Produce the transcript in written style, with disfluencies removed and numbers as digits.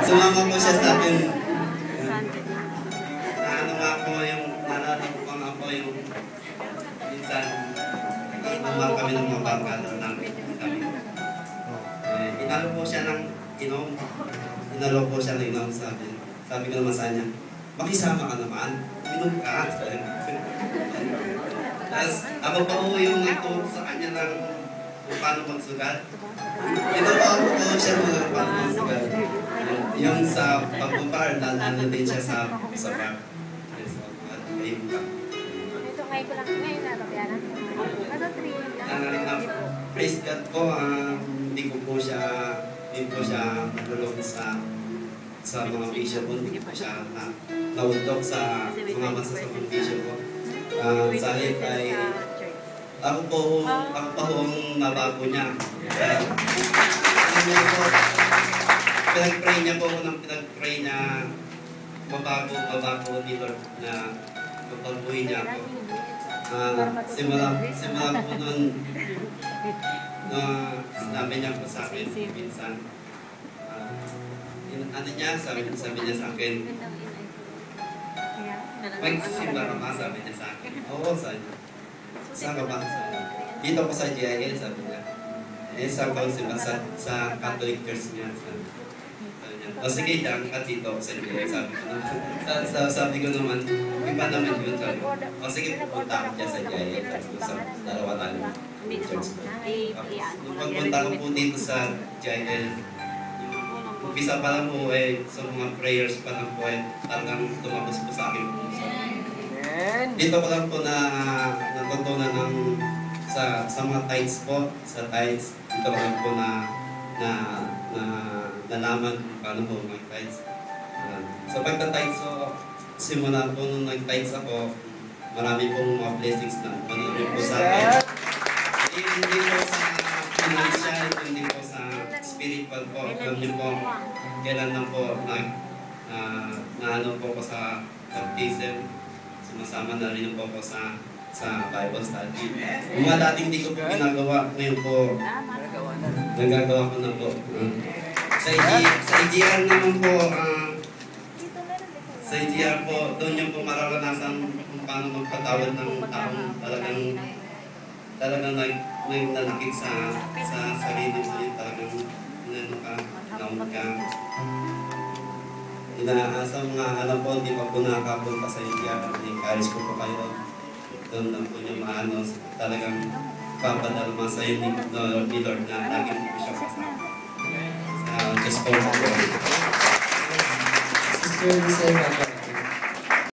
Sumama po siya sa akin. Ano nga po yung, narating ko nga po yung, minsan, naman kami ng mga barkada namin. Inalo po siya ng inom. Inalo po siya ng inom, sabi ko naman sa kanya, makisama ka naman, inom ka. Tapos, ako pa po yung nagturo sa kanya ng kung paano magsugat. Tinuro po siya mga paano magsugat. Yung sa pagpupar, nandun din siya sa bar. At ayun ka. Ito ngayon ko lang, ngayon na, Robiana. Ano, 3 lang? Praise God po, hindi po siya nagulog sa mga bisyo po, hindi po siya naundok sa mga masasabang bisyo po. Sa halip ay ako po ang nabago niya. Pinag-pray niya po ako ng pinag-pray niya mabago ni Lord na magpagbuhay niya ako. Simula po nun na sinabi niya po sa akin minsan. Ano niya, sabi niya sa akin, magsisimba ka ba? Sabi niya sa akin. Oo, sabi niya. Saan ka ba? Dito ko sa GIL, sabi niya. Saan ka simba sa Catholic Church niya. Sabi niya. O sige, dyan ka dito ako sa GIL. Sabi ko naman, iba naman yun. Sabi ko, o sige, pupunta ako dyan sa GIL. Sabi ko, sa dalawa tayo church. Nung pagpunta ko po dito sa GIL, umpisa pa lang po sa mga prayers pa lang po talagang tumapos po sa akin po. Dito ko lang po na natutunan ng sa mga tithes po, sa tithes, dito ko lang po na nalaman kung paano po mag-tithes. Sa pagka-tithes po, simula po nung nag-tithes ako, marami pong mga blessings na manunod po sa akin. Hindi po sa financial, hindi po sa spiritual po. Alam niyo po, kailan lang po na po ko sa baptism. Sumasama na rin po ko sa Bible study. Mga dating hindi ko po ginagawa, ngayon po nagagawa ko na po. Sa EGR naman po, sa EGR po, doon yung po mararanasan kung paano magpatawad ng taong talagang nanakit sa sarili mo yun, talagang naun ka. Sa mga alam po, hindi pa po nakakapunta sa India, encourage ko po kayo. Doon lang po yung maano, talagang papadalma sa iyo ni Lord na lagi po siya kasama. Just for the Lord. Sister Lisa,